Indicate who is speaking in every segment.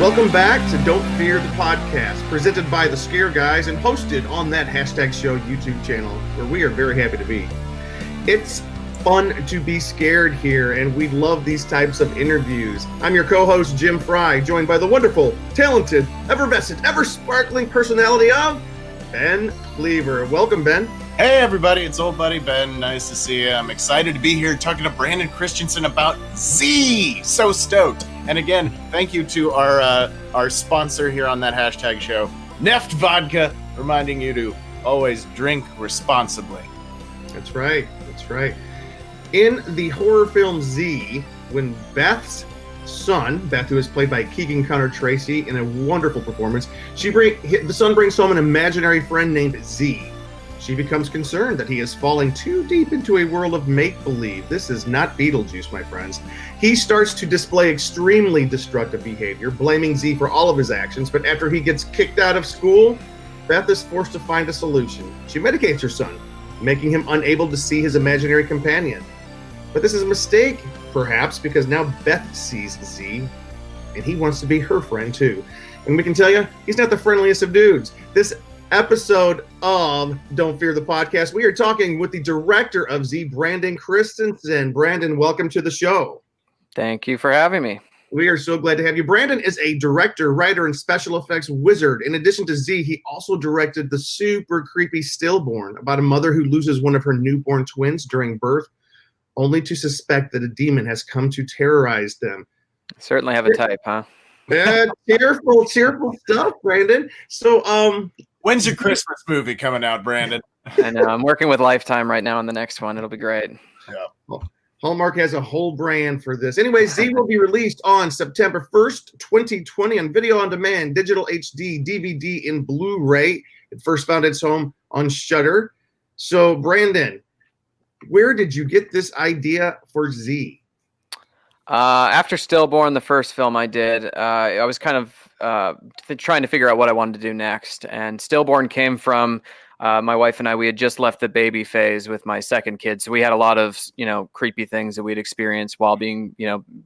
Speaker 1: Welcome back to Don't Fear the Podcast, presented by the Scare Guys and hosted on that Hashtag Show YouTube channel, where we are very happy to be. It's fun to be scared here, and we love these types of interviews. I'm your co-host, Jim Fry, joined by the wonderful, talented, effervescent, ever-sparkling personality of Ben Cleaver. Welcome, Ben.
Speaker 2: Hey, everybody. It's old buddy Ben. Nice to see you. I'm excited to be here talking to Brandon Christensen about Z. So stoked. And again, thank you to our sponsor here on that hashtag show, Neft Vodka, reminding you to always drink responsibly.
Speaker 1: That's right. That's right. In the horror film Z, when Beth's son, Beth, who is played by Keegan-Connor-Tracy in a wonderful performance, the son brings home an imaginary friend named Z. She becomes concerned that he is falling too deep into a world of make-believe. This is not Beetlejuice, my friends. He starts to display extremely destructive behavior, blaming Z for all of his actions, but after he gets kicked out of school, Beth is forced to find a solution. She medicates her son, making him unable to see his imaginary companion. But this is a mistake, perhaps, because now Beth sees Z, and he wants to be her friend too. And we can tell you, he's not the friendliest of dudes. This episode of Don't Fear the Podcast, we are talking with the director of Z, Brandon Christensen. Brandon, welcome to the show.
Speaker 3: Thank you for having me.
Speaker 1: We are so glad to have you. Brandon is a director, writer, and special effects wizard. In addition to Z, he also directed the super creepy Stillborn, about a mother who loses one of her newborn twins during birth, only to suspect that a demon has come to terrorize them.
Speaker 3: Certainly have a type, huh?
Speaker 1: Yeah, cheerful stuff, Brandon. So,
Speaker 2: when's your Christmas movie coming out, Brandon?
Speaker 3: I know. I'm working with Lifetime right now on the next one. It'll be great.
Speaker 2: Yeah.
Speaker 1: Well, Hallmark has a whole brand for this. Anyway, Z will be released on September 1st, 2020 on video on demand, digital HD, DVD, and Blu-ray. It first found its home on Shudder. So, Brandon, where did you get this idea for Z?
Speaker 3: After Stillborn, the first film I did, I was kind of trying to figure out what I wanted to do next. And Stillborn came from my wife and I. We had just left the baby phase with my second kid, so we had a lot of creepy things that we'd experienced while being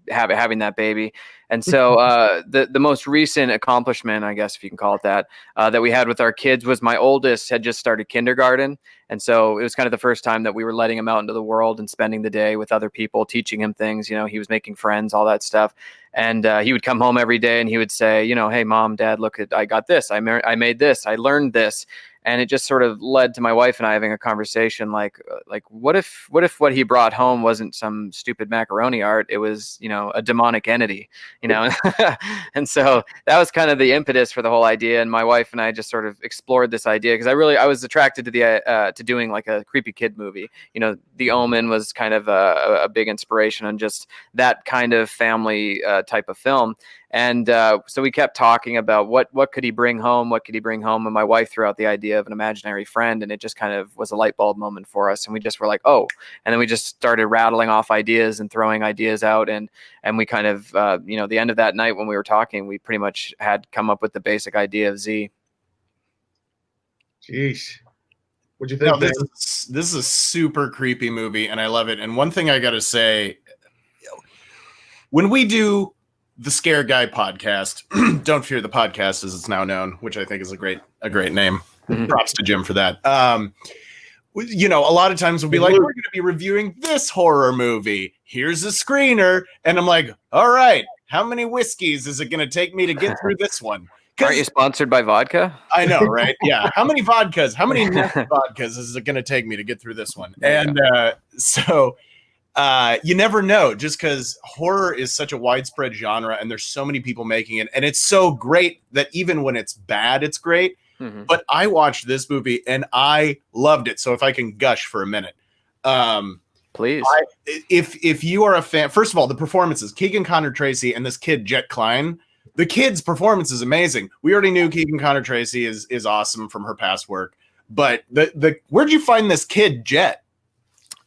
Speaker 3: having that baby. And so the most recent accomplishment, I guess if you can call it that, that we had with our kids was my oldest had just started kindergarten. And so it was kind of the first time that we were letting him out into the world and spending the day with other people, teaching him things. He was making friends, all that stuff. And he would come home every day and he would say, hey, Mom, Dad, look, I got this. I made this. I learned this. And it just sort of led to my wife and I having a conversation like what if what he brought home wasn't some stupid macaroni art? It was, a demonic entity, And so that was kind of the impetus for the whole idea. And my wife and I just sort of explored this idea because I was attracted to to doing like a creepy kid movie. The Omen was kind of a big inspiration on just that kind of family type of film. And so we kept talking about what could he bring home? What could he bring home? And my wife threw out the idea of an imaginary friend, and it just kind of was a light bulb moment for us. And we just were like, oh, and then we just started rattling off ideas and throwing ideas out. And we kind of, the end of that night when we were talking, we pretty much had come up with the basic idea of Z.
Speaker 1: Jeez. What'd you think?
Speaker 2: This is a super creepy movie, and I love it. And one thing I got to say, when we do the Scare Guy podcast, Don't Fear the Podcast, as it's now known, which I think is a great name. Mm-hmm. Props to Jim for that. A lot of times we'll be like, we're going to be reviewing this horror movie. Here's a screener. And I'm like, all right, how many whiskeys is it going to take me to get through this one?
Speaker 3: Aren't you sponsored by vodka?
Speaker 2: I know, right? Yeah. How many vodkas is it going to take me to get through this one? And so you never know, just because horror is such a widespread genre and there's so many people making it. And it's so great that even when it's bad, it's great. Mm-hmm. But I watched this movie and I loved it. So if I can gush for a minute.
Speaker 3: Please.
Speaker 2: If you are a fan, first of all, the performances, Keegan-Connor-Tracy and this kid, Jet Klein, the kid's performance is amazing. We already knew Keegan-Connor-Tracy is awesome from her past work. But where'd you find this kid, Jet?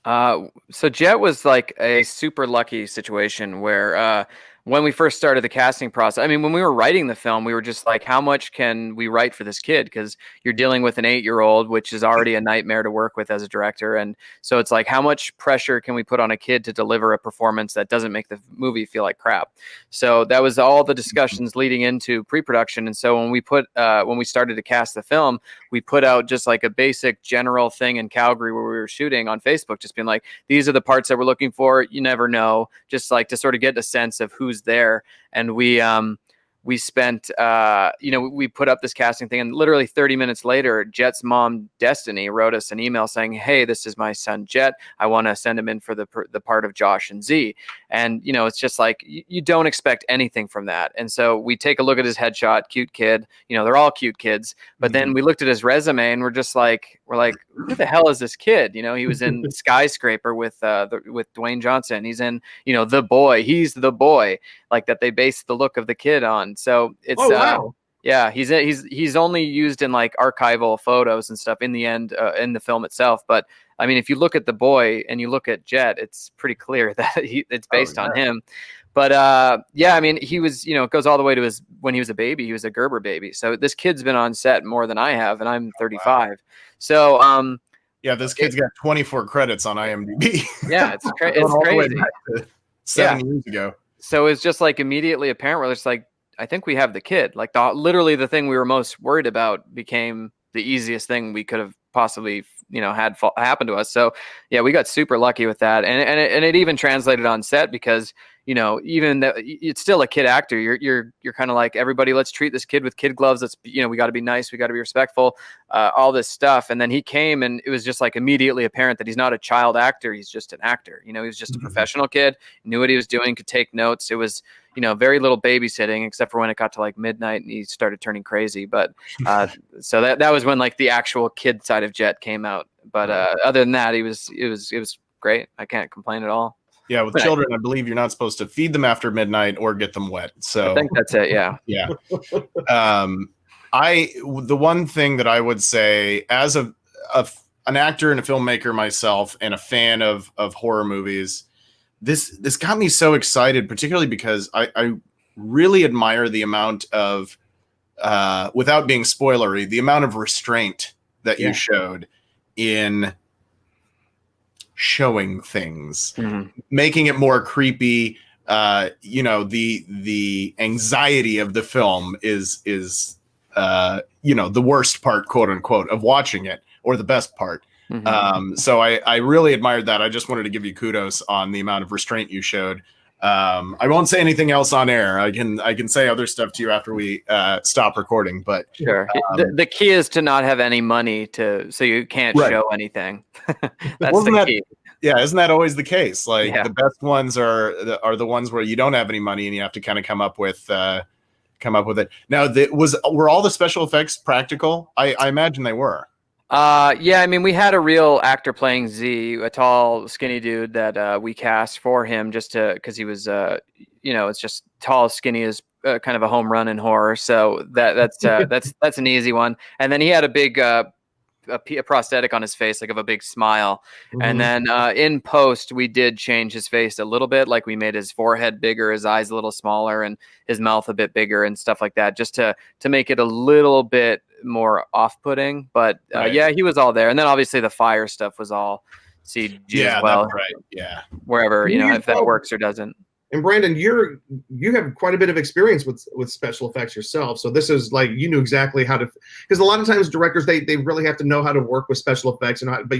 Speaker 3: So Jet was like a super lucky situation where when we first started the casting process, I mean, when we were writing the film, we were just like, how much can we write for this kid? Because you're dealing with an 8-year-old, which is already a nightmare to work with as a director. And so it's like, how much pressure can we put on a kid to deliver a performance that doesn't make the movie feel like crap? So that was all the discussions leading into pre-production. And so when we started to cast the film, we put out just like a basic general thing in Calgary where we were shooting on Facebook, just being like, these are the parts that we're looking for. You never know, just like to sort of get a sense of who's there. And we spent we put up this casting thing, and literally 30 minutes later, Jet's mom Destiny wrote us an email saying, hey, this is my son Jet, I want to send him in for the part of Josh and Z. And it's just like you don't expect anything from that. And so we take a look at his headshot, cute kid, they're all cute kids, but then we looked at his resume and we're like, who the hell is this kid? He was in Skyscraper with Dwayne Johnson. He's in The Boy. He's the boy, like, that they based the look of the kid on. So it's
Speaker 1: wow.
Speaker 3: Yeah, he's only used in like archival photos and stuff in the end in the film itself. But I mean, if you look at The Boy and you look at Jet, it's pretty clear that it's based on him. But I mean, he was, it goes all the way to when he was a baby. He was a Gerber baby. So this kid's been on set more than I have, and I'm 35. Wow. So
Speaker 2: yeah, this kid's got 24 credits on IMDb.
Speaker 3: Yeah, it's crazy.
Speaker 2: 7 years ago.
Speaker 3: So it's just like immediately apparent where it's like, I think we have the kid. Like literally the thing we were most worried about became the easiest thing we could have possibly, had happen to us. So yeah, we got super lucky with that. And it even translated on set because, even that it's still a kid actor. You're kind of like, everybody, let's treat this kid with kid gloves. Let's, we got to be nice. We got to be respectful, all this stuff. And then he came and it was just like immediately apparent that he's not a child actor. He's just an actor. He was just a professional kid, knew what he was doing, could take notes. It was, very little babysitting, except for when it got to like midnight and he started turning crazy. But so that was when like the actual kid side of Jet came out. But other than that, it was great. I can't complain at all.
Speaker 2: Yeah, with children, I believe you're not supposed to feed them after midnight or get them wet. So
Speaker 3: I think that's it. Yeah.
Speaker 2: Yeah. The one thing that I would say as an actor and a filmmaker myself and a fan of horror movies, this got me so excited, particularly because I really admire the amount of, without being spoilery, the amount of restraint that you showed in showing things, making it more creepy. The anxiety of the film is the worst part, quote unquote, of watching it, or the best part. So I really admired that. I just wanted to give you kudos on the amount of restraint you showed. I won't say anything else on air. I can say other stuff to you after we stop recording, but
Speaker 3: sure. The key is to not have any money so you can't show anything. That's the key.
Speaker 2: Yeah, isn't that always the case? Like the best ones are the ones where you don't have any money and you have to kind of come up with it. Now, were all the special effects practical? I imagine they were.
Speaker 3: Yeah, I mean, we had a real actor playing Z, a tall, skinny dude that we cast for him just because he was, it's just tall, skinny is kind of a home run in horror. So that's an easy one. And then he had a big a prosthetic on his face, like of a big smile. And then in post, we did change his face a little bit. Like we made his forehead bigger, his eyes a little smaller, and his mouth a bit bigger and stuff like that, just to make it a little bit more off-putting. But yeah, he was all there. And then obviously the fire stuff was all CG as well.
Speaker 2: That's right. Yeah.
Speaker 3: Wherever, if that works or doesn't.
Speaker 1: And Brandon, you have quite a bit of experience with special effects yourself. So this is like, you knew exactly how to, because a lot of times directors, they really have to know how to work with special effects, but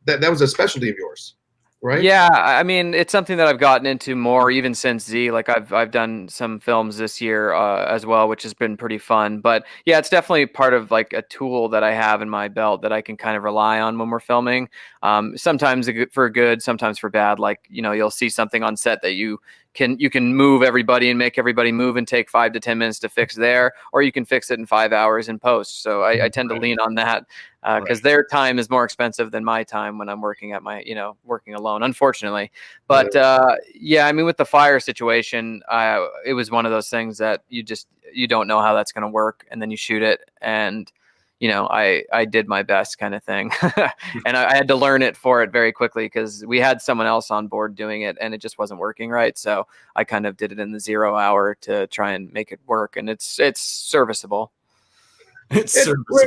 Speaker 1: that was a specialty of yours, right?
Speaker 3: Yeah, I mean, it's something that I've gotten into more even since Z. Like I've done some films this year as well, which has been pretty fun. But yeah, it's definitely part of like a tool that I have in my belt that I can kind of rely on when we're filming. Sometimes for good, sometimes for bad. Like, you'll see something on set that you can move everybody and make everybody move and take 5 to 10 minutes to fix there, or you can fix it in 5 hours in post. So I tend to lean on that because their time is more expensive than my time when I'm working at working alone, unfortunately. But yeah, I mean, with the fire situation, it was one of those things that you don't know how that's going to work, and then you shoot it, and I did my best kind of thing. And I had to learn it very quickly because we had someone else on board doing it and it just wasn't working right. So I kind of did it in the 0 hour to try and make it work. And it's serviceable.
Speaker 2: It's serviceable.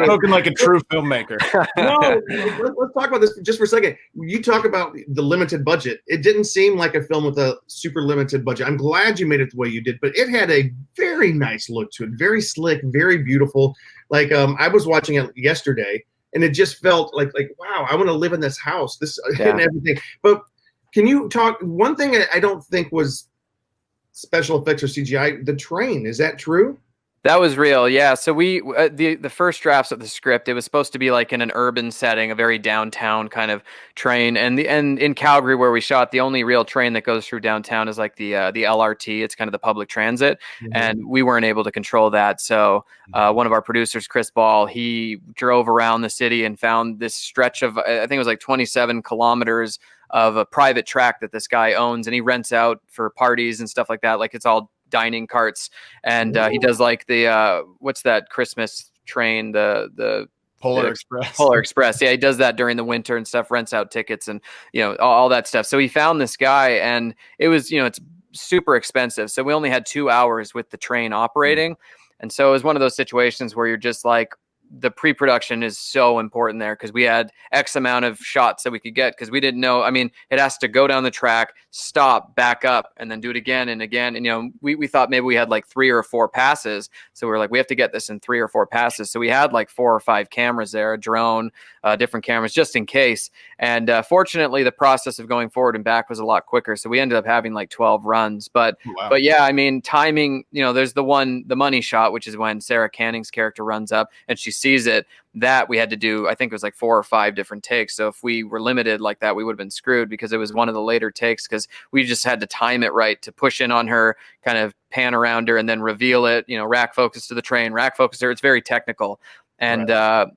Speaker 2: Spoken like a true filmmaker.
Speaker 1: No, let's talk about this just for a second. You talk about the limited budget. It didn't seem like a film with a super limited budget. I'm glad you made it the way you did, but it had a very nice look to it, very slick, very beautiful. Like I was watching it yesterday, and it just felt like wow, I want to live in this house. And everything. But can you talk? One thing I don't think was special effects or CGI. The train, is that true?
Speaker 3: That was real, yeah. So we the first drafts of the script, it was supposed to be like in an urban setting, a very downtown kind of train. And in Calgary where we shot, the only real train that goes through downtown is like the LRT. It's kind of the public transit, and we weren't able to control that. So one of our producers, Chris Ball, he drove around the city and found this stretch of I think it was like 27 kilometers of a private track that this guy owns, and he rents out for parties and stuff like that. Like it's all dining carts, and he does like the what's that Christmas train, the
Speaker 2: Polar Express.
Speaker 3: Polar Express. Yeah, he does that during the winter and stuff, rents out tickets and all that stuff. So he found this guy, and it was it's super expensive. So we only had 2 hours with the train operating, and so it was one of those situations where you're just like, the pre-production is so important there because we had X amount of shots that we could get because we didn't know. I mean, it has to go down the track, stop, back up, and then do it again and again. And, we thought maybe we had like 3 or 4 passes. So we were like, we have to get this in 3 or 4 passes. So we had like 4 or 5 cameras there, a drone, different cameras just in case. And fortunately, the process of going forward and back was a lot quicker. So we ended up having like 12 runs. But yeah, I mean, timing, there's the money shot, which is when Sarah Canning's character runs up and she sees it, that we had to do, I think it was like 4 or 5 different takes. So if we were limited like that, we would have been screwed because it was one of the later takes because we just had to time it right to push in on her, kind of pan around her and then reveal it, rack focus to the train, rack focus her. It's very technical. And so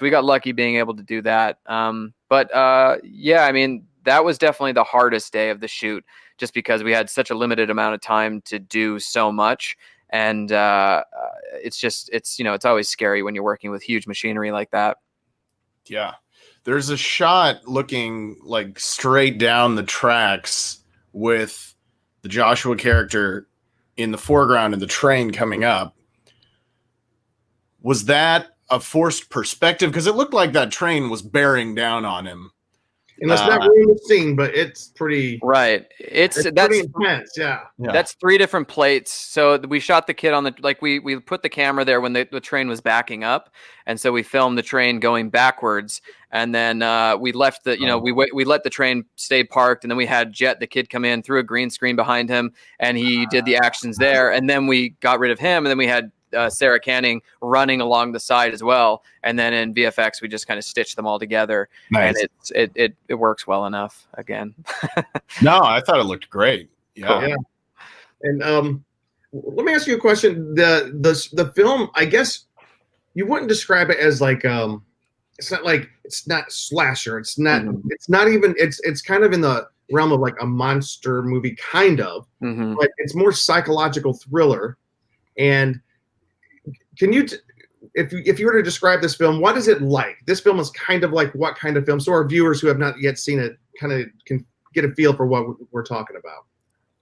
Speaker 3: we got lucky being able to do that. Yeah, I mean, that was definitely the hardest day of the shoot just because we had such a limited amount of time to do so much. And it's always scary when you're working with huge machinery like that.
Speaker 2: Yeah. There's a shot looking like straight down the tracks with the Joshua character in the foreground and the train coming up. Was that a forced perspective? Because it looked like that train was bearing down on him.
Speaker 1: And it's not really the scene, but it's pretty
Speaker 3: right. That's
Speaker 1: pretty intense, yeah.
Speaker 3: That's 3 different plates. So we shot the kid on the we put the camera there when the train was backing up, and so we filmed the train going backwards, and then we left the we let the train stay parked, and then we had Jet the kid come in, threw a green screen behind him, and he did the actions there, and then we got rid of him, and then we had Sarah Canning running along the side as well, and then in VFX we just kind of stitched them all together.
Speaker 2: Nice.
Speaker 3: And it works well enough again.
Speaker 2: No, I thought it looked great. Yeah.
Speaker 1: Cool. Yeah. And let me ask you a question. The film, I guess you wouldn't describe it as like it's not slasher. It's not it's not even it's kind of in the realm of like a monster movie kind of. But it's more psychological thriller. And can you, if you were to describe this film, what is it like? This film is kind of like what kind of film? So our viewers who have not yet seen it kind of can get a feel for what we're talking about.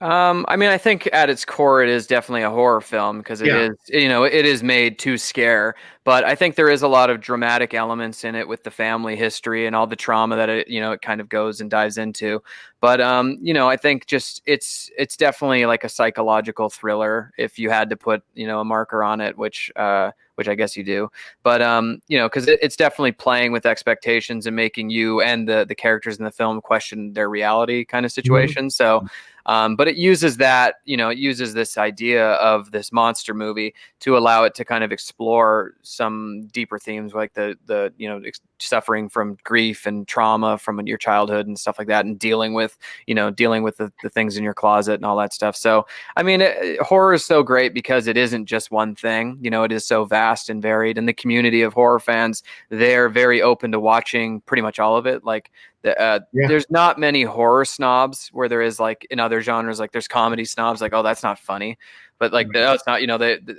Speaker 3: I mean, I think at its core, it is definitely a horror film because it is, it is made to scare. But I think there is a lot of dramatic elements in it with the family history and all the trauma that it kind of goes and dives into. But I think just it's definitely like a psychological thriller if you had to put a marker on it, which I guess you do. But because it's definitely playing with expectations and making you and the characters in the film question their reality kind of situation. So. But it uses that, it uses this idea of this monster movie to allow it to kind of explore some deeper themes like the suffering from grief and trauma from your childhood and stuff like that, and dealing with the things in your closet and all that stuff. So, I mean, horror is so great because it isn't just one thing, it is so vast and varied, and the community of horror fans, they're very open to watching pretty much all of it. Like There's not many horror snobs where there is like in other genres. Like there's comedy snobs, like, oh, that's not funny. But like, no, it's not.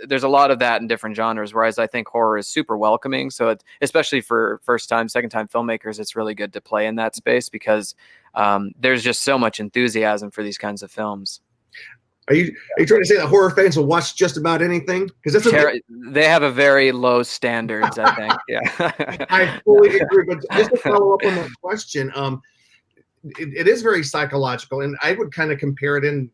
Speaker 3: There's a lot of that in different genres. Whereas I think horror is super welcoming. So especially for first time, second time filmmakers, it's really good to play in that space because there's just so much enthusiasm for these kinds of films.
Speaker 1: Are you trying to say that horror fans will watch just about anything? Because
Speaker 3: they have a very low standards, I think. Yeah,
Speaker 1: I fully agree. But just to follow up on that question, it is very psychological, and I would kind of compare it in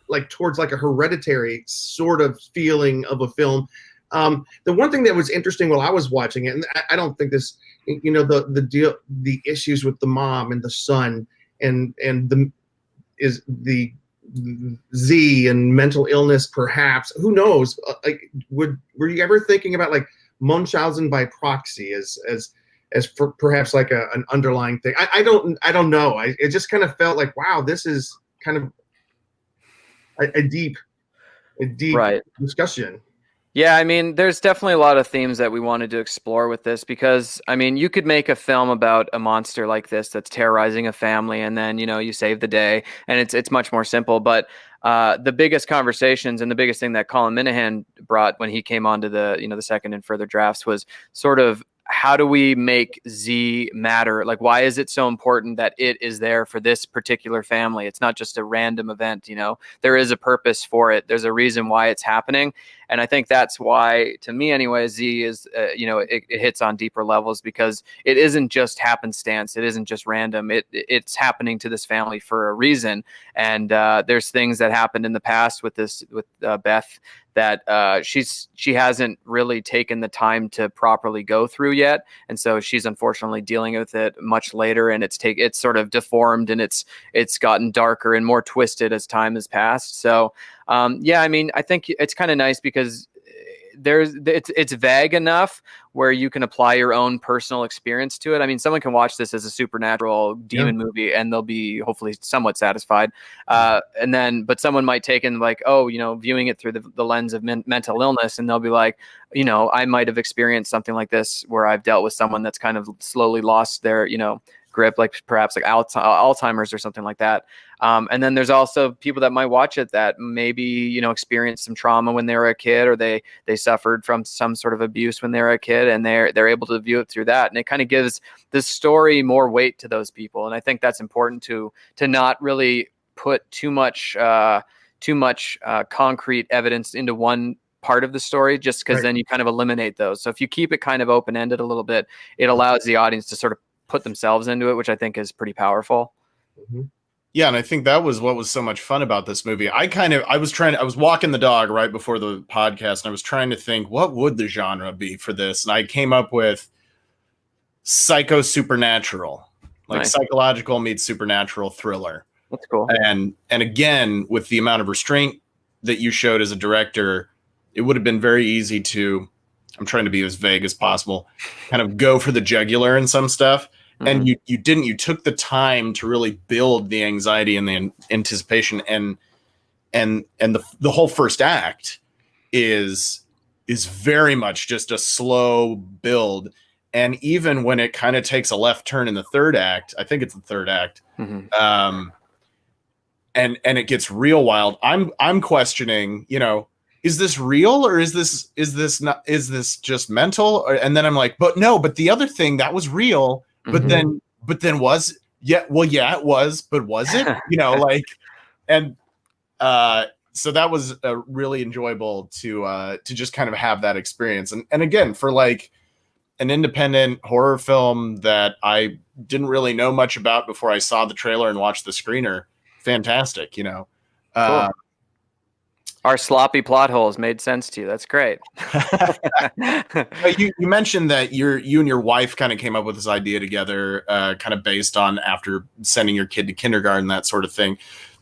Speaker 1: like towards like a Hereditary sort of feeling of a film. The one thing that was interesting while I was watching it, and I don't think this, the issues with the mom and the son, and the Z and mental illness, perhaps. Who knows? Were you ever thinking about like Munchausen by proxy as for perhaps like an underlying thing? I don't know. It just kind of felt like, wow, this is kind of a deep
Speaker 3: right
Speaker 1: discussion.
Speaker 3: Yeah, I mean, there's definitely a lot of themes that we wanted to explore with this because, I mean, you could make a film about a monster like this that's terrorizing a family, and then you save the day, and it's much more simple. But the biggest conversations and the biggest thing that Colin Minahan brought when he came onto the second and further drafts was sort of, how do we make Z matter? Like, why is it so important that it is there for this particular family? It's not just a random event, there is a purpose for it. There's a reason why it's happening. And I think that's why, to me anyway, Z is, it hits on deeper levels because it isn't just happenstance. It isn't just random. It's happening to this family for a reason. And there's things that happened in the past with Beth that she hasn't really taken the time to properly go through yet, and so she's unfortunately dealing with it much later, and it's sort of deformed and it's gotten darker and more twisted as time has passed. So I mean, I think it's kind of nice because it's vague enough where you can apply your own personal experience to it. I mean, someone can watch this as a supernatural demon movie and they'll be hopefully somewhat satisfied. But someone might take in like, viewing it through the lens of mental illness, and they'll be like, I might have experienced something like this where I've dealt with someone that's kind of slowly lost their, grip, like perhaps like Alzheimer's or something like that. And then there's also people that might watch it that maybe, experienced some trauma when they were a kid, or they suffered from some sort of abuse when they were a kid, and they're able to view it through that. And it kind of gives the story more weight to those people. And I think that's important to not really put too much concrete evidence into one part of the story, just because then you kind of eliminate those. So if you keep it kind of open-ended a little bit, it allows the audience to sort of put themselves into it, which I think is pretty powerful.
Speaker 1: Mm-hmm.
Speaker 2: Yeah, and I think that was what was so much fun about this movie. I was walking the dog right before the podcast, and I was trying to think, what would the genre be for this? And I came up with psycho-supernatural, like
Speaker 3: Nice.
Speaker 2: Psychological meets supernatural thriller.
Speaker 3: That's cool.
Speaker 2: And again, with the amount of restraint that you showed as a director, it would have been very easy to, I'm trying to be as vague as possible, kind of go for the jugular in some stuff. And you didn't. You took the time to really build the anxiety and the anticipation, and the whole first act is very much just a slow build. And even when it kind of takes a left turn in the third act, I think it's the third act, and it gets real wild. I'm questioning, is this real, or is this just mental? And then I'm like, but the other thing that was real. But then it was, but was it? So that was really enjoyable to just kind of have that experience. And again, for like an independent horror film that I didn't really know much about before I saw the trailer and watched the screener, fantastic,
Speaker 3: Cool. Our sloppy plot holes made sense to you. That's great.
Speaker 2: You mentioned that you and your wife kind of came up with this idea together, kind of based on after sending your kid to kindergarten, that sort of thing.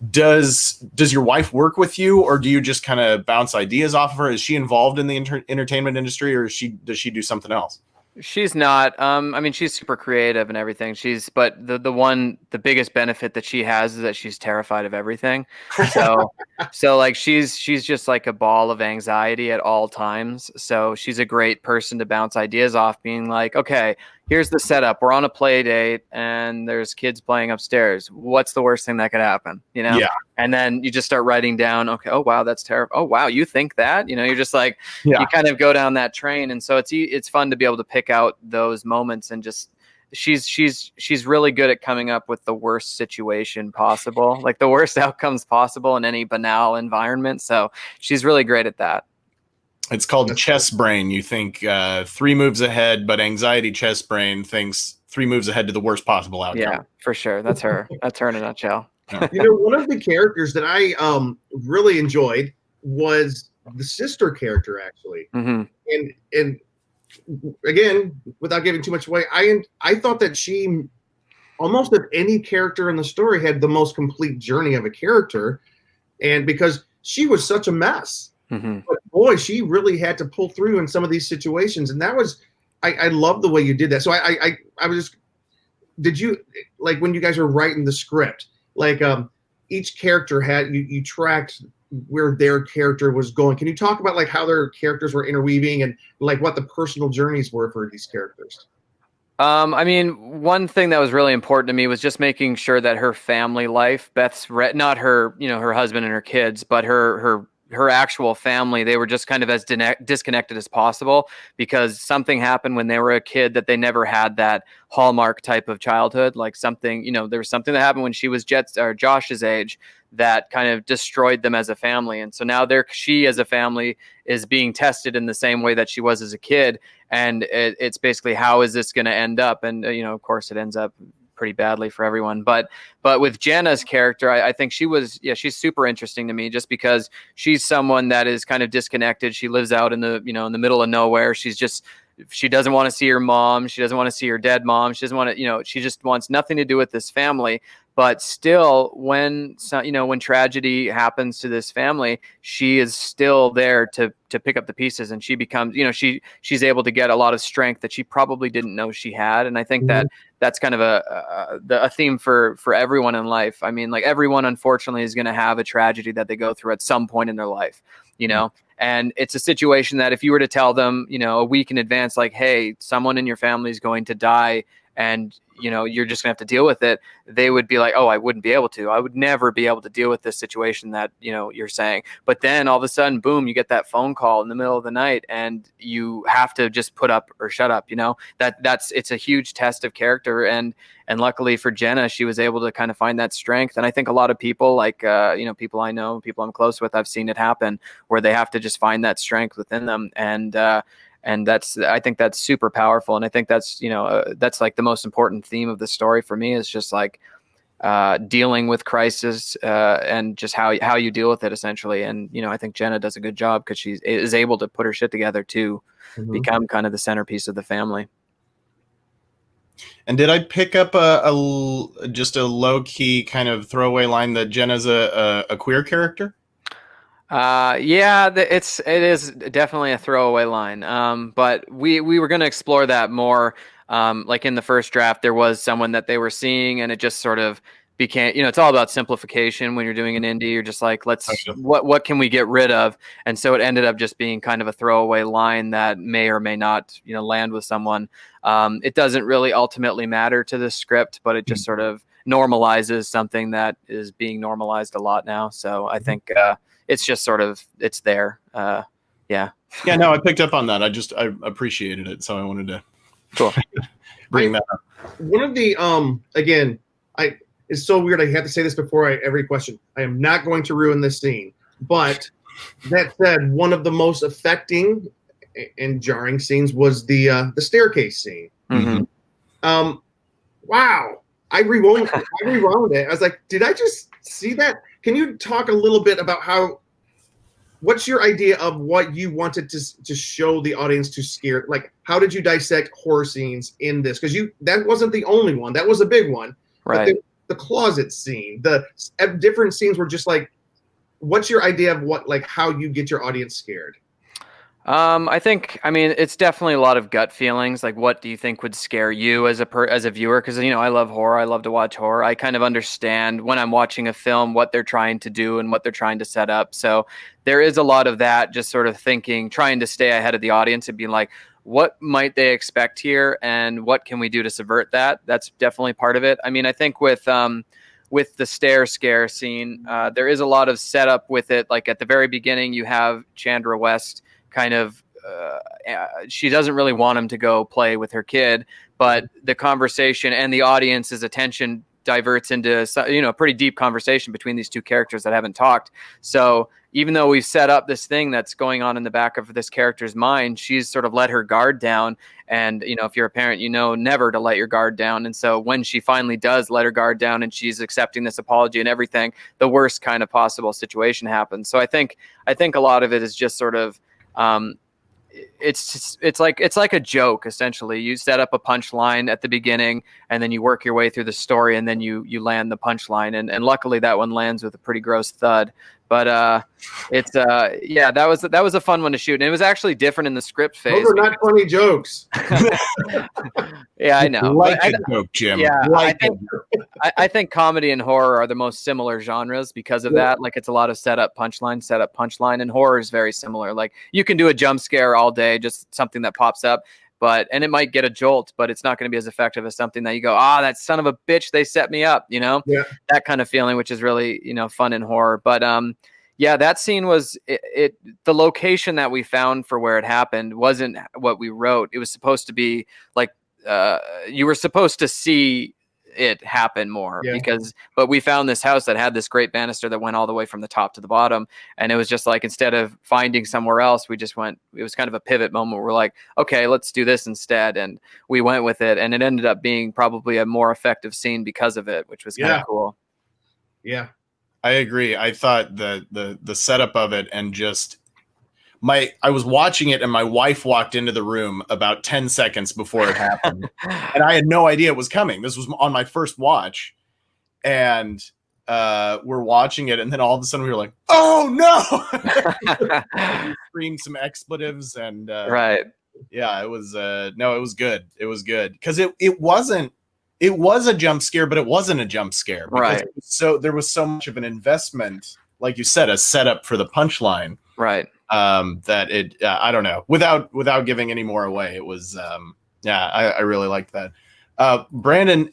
Speaker 2: Does your wife work with you, or do you just kind of bounce ideas off of her? Is she involved in the entertainment industry, or does she do something else?
Speaker 3: She's not. I mean, she's super creative and everything. But the biggest benefit that she has is that she's terrified of everything. So like she's just like a ball of anxiety at all times. So she's a great person to bounce ideas off, being like, okay, here's the setup. We're on a play date and there's kids playing upstairs. What's the worst thing that could happen?
Speaker 2: Yeah.
Speaker 3: And then you just start writing down, okay, oh wow, that's terrible. Oh wow, you think that? You're just like,
Speaker 2: Yeah.
Speaker 3: you kind of go down that train. And so it's fun to be able to pick out those moments and just, she's really good at coming up with the worst situation possible, like the worst outcomes possible in any banal environment. So she's really great at that.
Speaker 2: It's called chess brain. You think 3 moves ahead, but anxiety chess brain thinks 3 moves ahead to the worst possible outcome.
Speaker 3: Yeah, for sure. That's her. That's her in a nutshell.
Speaker 1: One of the characters that I really enjoyed was the sister character, actually.
Speaker 3: Mm-hmm.
Speaker 1: And again, without giving too much away, I thought that she, almost of any character in the story, had the most complete journey of a character, and because she was such a mess.
Speaker 3: Mm-hmm.
Speaker 1: But boy, she really had to pull through in some of these situations, and that was, I love the way you did that. So I was just, did you, like, when you guys were writing the script, like each character had, you tracked where their character was going. Can you talk about like how their characters were interweaving and like what the personal journeys were for these characters?
Speaker 3: I mean, one thing that was really important to me was just making sure that her family life, Beth's, not her, her husband and her kids, but her actual family, they were just kind of as disconnected as possible, because something happened when they were a kid that they never had that hallmark type of childhood. Like something, there was something that happened when she was Josh's age that kind of destroyed them as a family. And so now she as a family is being tested in the same way that she was as a kid. And it's basically, how is this going to end up? And, of course it ends up pretty badly for everyone. But with Jenna's character, I think she's super interesting to me, just because she's someone that is kind of disconnected. She lives out in the, in the middle of nowhere. She doesn't want to see her mom. She doesn't want to see her dead mom. She doesn't want to, she just wants nothing to do with this family. But still, when tragedy happens to this family, she is still there to pick up the pieces, and she becomes, she's able to get a lot of strength that she probably didn't know she had. And I think that's kind of a theme for everyone in life. I mean, like, everyone unfortunately is going to have a tragedy that they go through at some point in their life, and it's a situation that if you were to tell them, a week in advance, like, hey, someone in your family is going to die, and you're just gonna have to deal with it, they would be like, oh, I wouldn't be able to. I would never be able to deal with this situation that, you're saying. But then all of a sudden, boom, you get that phone call in the middle of the night, and you have to just put up or shut up. It's a huge test of character. And luckily for Jenna, she was able to kind of find that strength. And I think a lot of people, like, people I know, people I'm close with, I've seen it happen where they have to just find that strength within them. And I think that's super powerful. And I think that's, that's like the most important theme of the story for me, is just like dealing with crisis and just how you deal with it, essentially. And, I think Jenna does a good job, because she is able to put her shit together to become kind of the centerpiece of the family.
Speaker 2: And did I pick up just a low key kind of throwaway line that Jenna's a queer character?
Speaker 3: Yeah, it is definitely a throwaway line. But we were going to explore that more. Like in the first draft, there was someone that they were seeing, and it just sort of became, it's all about simplification. When you're doing an indie, you're just like, what can we get rid of? And so it ended up just being kind of a throwaway line that may or may not, land with someone. It doesn't really ultimately matter to the script, but it just sort of normalizes something that is being normalized a lot now. So I think, it's just sort of, it's there. Yeah.
Speaker 2: Yeah, no, I picked up on that. I appreciated it. So I wanted to bring that up.
Speaker 1: One of the, again, it's so weird. I have to say this before every question. I am not going to ruin this scene, but that said, one of the most affecting and jarring scenes was the staircase scene.
Speaker 3: Mm-hmm.
Speaker 1: Wow. I rewound it. I was like, did I just see that? Can you talk a little bit about what's your idea of what you wanted to show the audience to scare? Like, how did you dissect horror scenes in this? Because that wasn't the only one. That was a big one.
Speaker 3: Right.
Speaker 1: But the closet scene, the different scenes were just like, what's your idea of how you get your audience scared?
Speaker 3: I think, it's definitely a lot of gut feelings. Like, what do you think would scare you as a viewer? Because, I love horror. I love to watch horror. I kind of understand when I'm watching a film what they're trying to do and what they're trying to set up. So there is a lot of that, just sort of thinking, trying to stay ahead of the audience and being like, what might they expect here, and what can we do to subvert that? That's definitely part of it. I mean, I think with the stair scare scene, there is a lot of setup with it. Like at the very beginning, you have Chandra West kind of. She doesn't really want him to go play with her kid, but the conversation and the audience's attention diverts into a pretty deep conversation between these two characters that haven't talked. So even though we've set up this thing that's going on in the back of this character's mind, she's sort of let her guard down. And if you're a parent, never to let your guard down. And so when she finally does let her guard down and she's accepting this apology and everything, the worst kind of possible situation happens. So I think a lot of it is just sort of it's like a joke. Essentially, you set up a punchline at the beginning and then you work your way through the story, and then you land the punchline, and luckily that one lands with a pretty gross thud. But it's that was a fun one to shoot, and it was actually different in the script phase.
Speaker 1: Those are not funny jokes.
Speaker 3: Yeah, I know.
Speaker 2: Like a joke, Jim.
Speaker 3: Yeah,
Speaker 2: like
Speaker 3: I think comedy and horror are the most similar genres because of that. Like it's a lot of setup, punchline, and horror is very similar. Like you can do a jump scare all day, just something that pops up, and it might get a jolt, but it's not going to be as effective as something that you go, that son of a bitch, they set me up, that kind of feeling, which is really, fun in horror. But that scene was the location that we found for where it happened wasn't what we wrote. It was supposed to be like, you were supposed to see it happen more but we found this house that had this great banister that went all the way from the top to the bottom, and it was just like, instead of finding somewhere else, we just went, it was kind of a pivot moment where we're like, okay, let's do this instead, and we went with it, and it ended up being probably a more effective scene because of it, which was kind of cool.
Speaker 1: Yeah,
Speaker 2: I agree. I thought the setup of it, and just I was watching it and my wife walked into the room about 10 seconds before it happened. And I had no idea it was coming. This was on my first watch. And we're watching it. And then all of a sudden we were like, oh no! Screamed some expletives. And
Speaker 3: right.
Speaker 2: Yeah, it was, no, it was good. It was good. Cause it was a jump scare, but it wasn't a jump scare.
Speaker 3: Right.
Speaker 2: So there was so much of an investment, like you said, a setup for the punchline.
Speaker 3: Right.
Speaker 2: That it, I don't know, without giving any more away, it was, I really liked that. Brandon,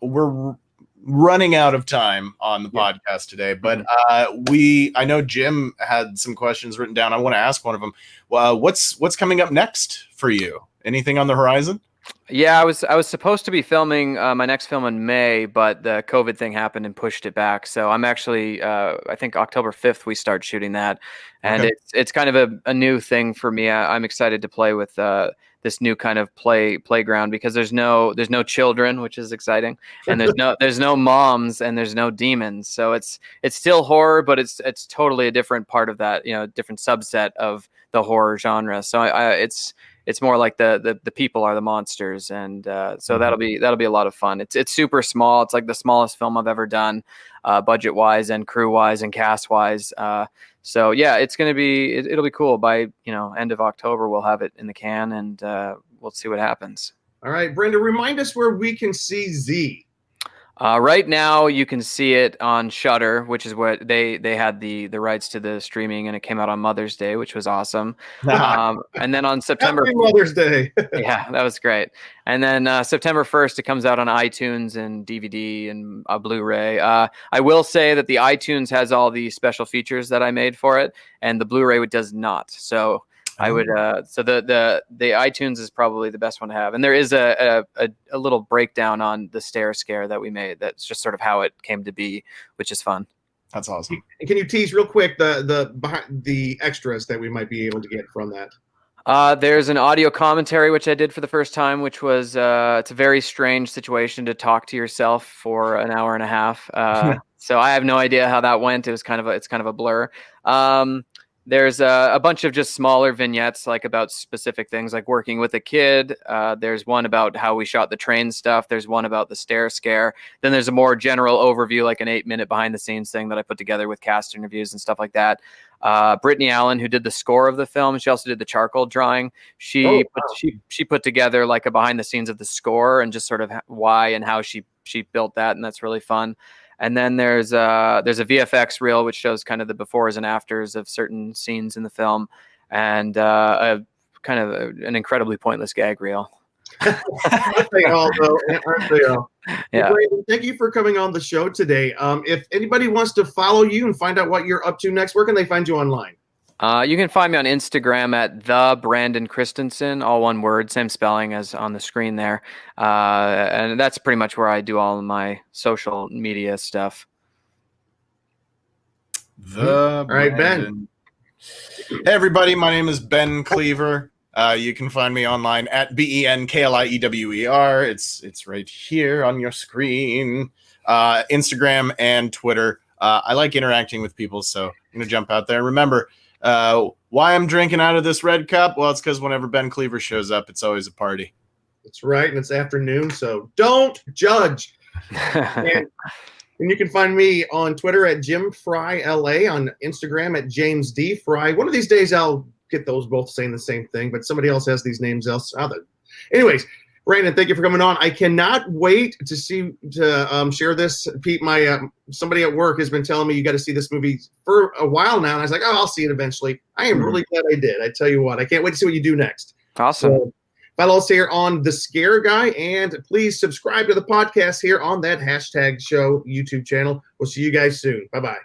Speaker 2: we're running out of time on the podcast today, but I know Jim had some questions written down. I want to ask one of them. What's coming up next for you? Anything on the horizon?
Speaker 3: Yeah, I was supposed to be filming my next film in May, but the COVID thing happened and pushed it back. So I'm actually, I think October 5th we start shooting that, and it's kind of a new thing for me. I'm excited to play with this new kind of playground, because there's no children, which is exciting, and there's no moms, and there's no demons. So it's still horror, but it's totally a different part of that, different subset of the horror genre. So it's more like the people are the monsters, and so that'll be a lot of fun. It's super small. It's like the smallest film I've ever done, budget wise and crew wise and cast wise. So yeah, it'll be cool. By end of October, we'll have it in the can, and we'll see what happens.
Speaker 1: All right, Brenda, remind us where we can see Z.
Speaker 3: Right now, you can see it on Shudder, which is what they had the rights to the streaming, and it came out on Mother's Day, which was awesome. And then on September,
Speaker 1: Happy Mother's Day.
Speaker 3: Yeah, that was great. And then September 1st, it comes out on iTunes and DVD and Blu-ray. I will say that the iTunes has all the special features that I made for it, and the Blu-ray does not. So I would so the iTunes is probably the best one to have, and there is a little breakdown on the stair scare that we made. That's just sort of how it came to be, which is fun.
Speaker 2: That's awesome.
Speaker 1: And can you tease real quick the extras that we might be able to get from that?
Speaker 3: There's an audio commentary which I did for the first time, which was it's a very strange situation to talk to yourself for an hour and a half. So I have no idea how that went. It's kind of a blur. There's a bunch of just smaller vignettes, like about specific things, like working with a kid. There's one about how we shot the train stuff. There's one about the stair scare. Then there's a more general overview, like an 8-minute behind the scenes thing that I put together with cast interviews and stuff like that. Brittany Allen, who did the score of the film, she also did the charcoal drawing. She put together like a behind the scenes of the score and just sort of why and how she built that, and that's really fun. And then there's a VFX reel which shows kind of the befores and afters of certain scenes in the film, and a kind of an incredibly pointless gag reel.
Speaker 1: Aren't they all, though? Aren't they all?
Speaker 3: Yeah.
Speaker 1: Hey, Brandon, thank you for coming on the show today. If anybody wants to follow you and find out what you're up to next, where can they find you online?
Speaker 3: You can find me on Instagram at the Brandon Christensen, all one word, same spelling as on the screen there. And that's pretty much where I do all of my social media stuff.
Speaker 2: All
Speaker 1: right, Ben.
Speaker 2: Hey, everybody. My name is Ben Cleaver. You can find me online at BenKliewer. It's right here on your screen. Instagram and Twitter. I like interacting with people, so I'm going to jump out there. Remember, why I'm drinking out of this red cup? Well, it's because whenever Ben Cleaver shows up, it's always a party.
Speaker 1: That's right, and it's afternoon, so don't judge. And you can find me on Twitter at JimFryLA, on Instagram at James D. Fry. One of these days I'll get those both saying the same thing, but somebody else has these names else. Anyways, Brandon, thank you for coming on. I cannot wait to share this. Pete, somebody at work has been telling me you got to see this movie for a while now, and I was like, oh, I'll see it eventually. I am really glad I did. I tell you what, I can't wait to see what you do next.
Speaker 3: Awesome.
Speaker 1: So, follow us here on The Scare Guy, and please subscribe to the podcast here on that hashtag show YouTube channel. We'll see you guys soon. Bye-bye.